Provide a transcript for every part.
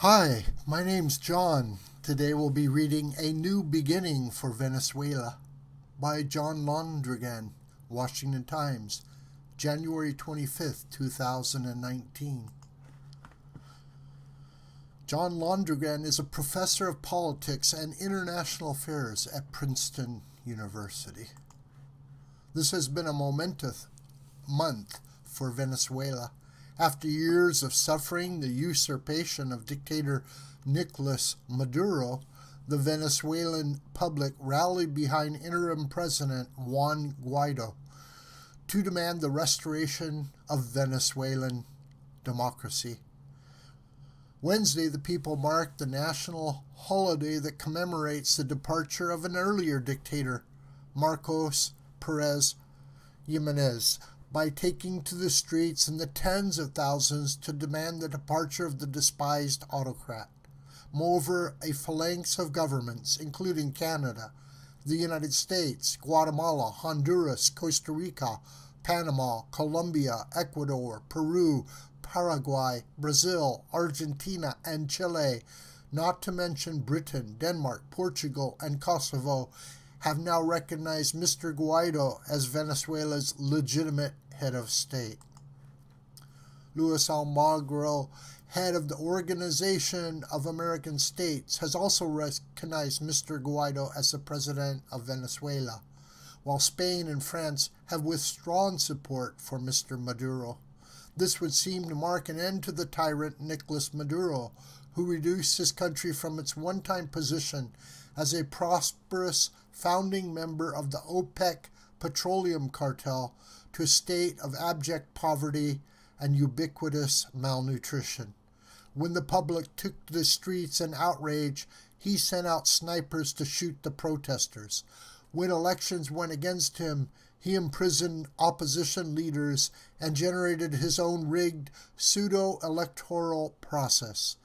Hi, my name's John. Today we'll be reading A New Beginning for Venezuela by John Londregan, Washington Times, January 25th, 2019. John Londregan is a professor of politics and international affairs at Princeton University. This has been a momentous month for Venezuela. After years of suffering the usurpation of dictator Nicolas Maduro, the Venezuelan public rallied behind interim President Juan Guaido to demand the restoration of Venezuelan democracy. Wednesday, the people marked the national holiday that commemorates the departure of an earlier dictator, Marcos Perez Jimenez, by taking to the streets in the tens of thousands to demand the departure of the despised autocrat. Moreover, a phalanx of governments, including Canada, the United States, Guatemala, Honduras, Costa Rica, Panama, Colombia, Ecuador, Peru, Paraguay, Brazil, Argentina, and Chile, not to mention Britain, Denmark, Portugal, and Kosovo, have now recognized Mr. Guaido as Venezuela's legitimate head of state. Luis Almagro, head of the Organization of American States, has also recognized Mr. Guaido as the president of Venezuela, while Spain and France have withdrawn support for Mr. Maduro. This would seem to mark an end to the tyrant Nicolas Maduro, who reduced his country from its one-time position as a prosperous founding member of the OPEC petroleum cartel to a state of abject poverty and ubiquitous malnutrition. When the public took to the streets in outrage, he sent out snipers to shoot the protesters. When elections went against him, he imprisoned opposition leaders and generated his own rigged pseudo-electoral process.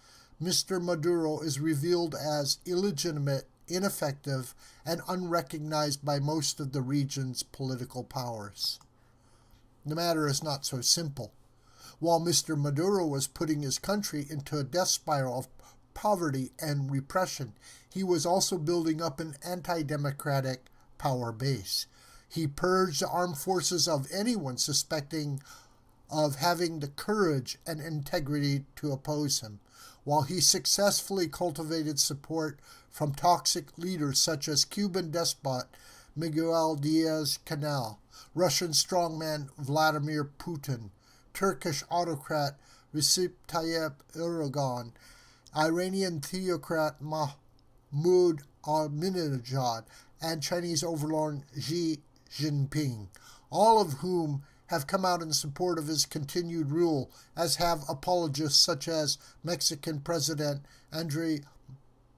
Mr. Maduro is revealed as illegitimate, ineffective, and unrecognized by most of the region's political powers. The matter is not so simple. While Mr. Maduro was putting his country into a death spiral of poverty and repression, he was also building up an anti-democratic power base. He purged the armed forces of anyone suspecting of having the courage and integrity to oppose him, while he successfully cultivated support from toxic leaders such as Cuban despot Miguel Diaz-Canel, Russian strongman Vladimir Putin, Turkish autocrat Recep Tayyip Erdogan, Iranian theocrat Mahmoud Ahmadinejad, and Chinese overlord Xi Jinping, all of whom have come out in support of his continued rule, as have apologists such as Mexican President Andrés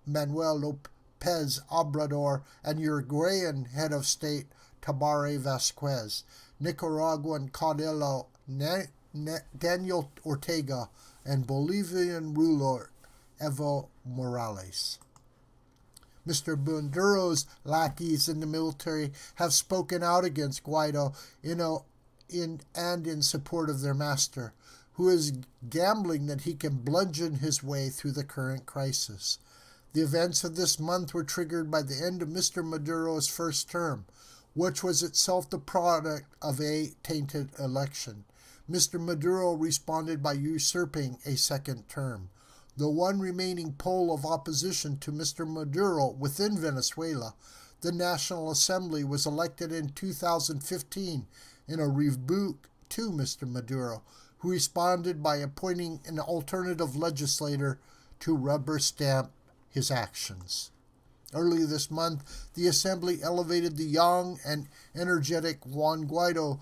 Manuel López Obrador and Uruguayan head of state Tabaré Vázquez, Nicaraguan caudillo Daniel Ortega, and Bolivian ruler Evo Morales. Mr. Maduro's lackeys in the military have spoken out against Guaido in support of their master, who is gambling that he can bludgeon his way through the current crisis. The events of this month were triggered by the end of Mr. Maduro's first term, which was itself the product of a tainted election. Mr. Maduro responded by usurping a second term. The one remaining pole of opposition to Mr. Maduro within Venezuela, the National Assembly, was elected in 2015 in a rebuke to Mr. Maduro, who responded by appointing an alternative legislator to rubber stamp his actions. Earlier this month, the Assembly elevated the young and energetic Juan Guaido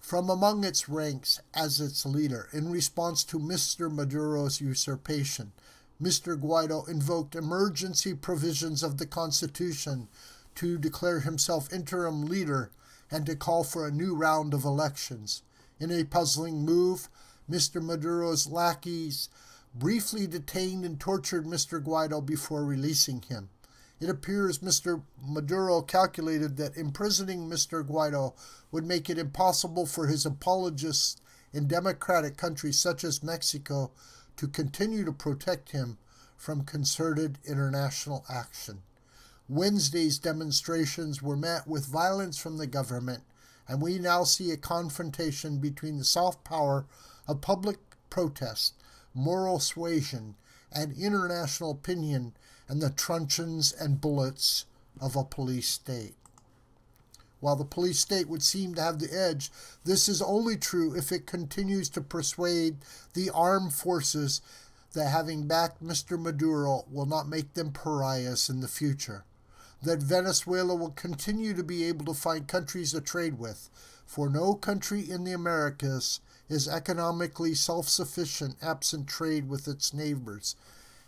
from among its ranks as its leader in response to Mr. Maduro's usurpation. Mr. Guaido invoked emergency provisions of the Constitution to declare himself interim leader and to call for a new round of elections. In a puzzling move, Mr. Maduro's lackeys briefly detained and tortured Mr. Guaido before releasing him. It appears Mr. Maduro calculated that imprisoning Mr. Guaido would make it impossible for his apologists in democratic countries such as Mexico to continue to protect him from concerted international action. Wednesday's demonstrations were met with violence from the government, and we now see a confrontation between the soft power of public protest, moral suasion, and international opinion, and the truncheons and bullets of a police state. While the police state would seem to have the edge, this is only true if it continues to persuade the armed forces that having backed Mr. Maduro will not make them pariahs in the future, that Venezuela will continue to be able to find countries to trade with, for no country in the Americas is economically self-sufficient absent trade with its neighbors,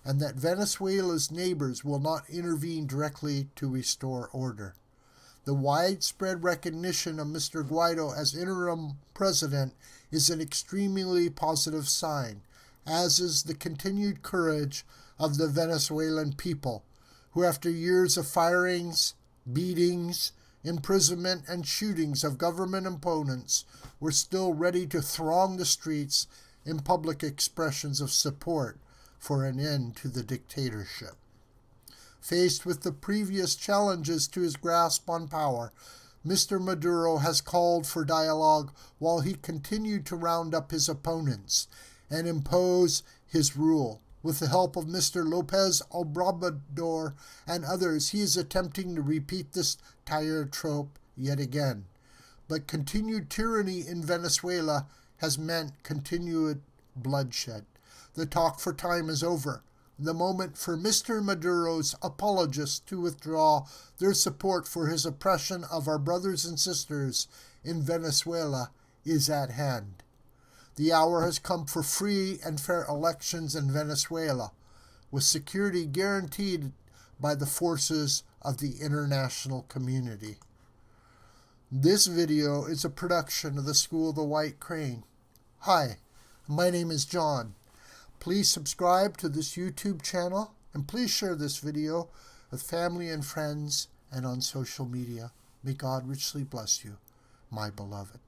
and that Venezuela's neighbors will not intervene directly to restore order. The widespread recognition of Mr. Guaido as interim president is an extremely positive sign, as is the continued courage of the Venezuelan people, who after years of firings, beatings, imprisonment, and shootings of government opponents were still ready to throng the streets in public expressions of support for an end to the dictatorship. Faced with the previous challenges to his grasp on power, Mr. Maduro has called for dialogue while he continued to round up his opponents and impose his rule. With the help of Mr. Lopez Obrador and others, he is attempting to repeat this tired trope yet again. But continued tyranny in Venezuela has meant continued bloodshed. The talk for time is over. The moment for Mr. Maduro's apologists to withdraw their support for his oppression of our brothers and sisters in Venezuela is at hand. The hour has come for free and fair elections in Venezuela, with security guaranteed by the forces of the international community. This video is a production of the School of the White Crane. Hi, my name is John. Please subscribe to this YouTube channel, and please share this video with family and friends and on social media. May God richly bless you, my beloved.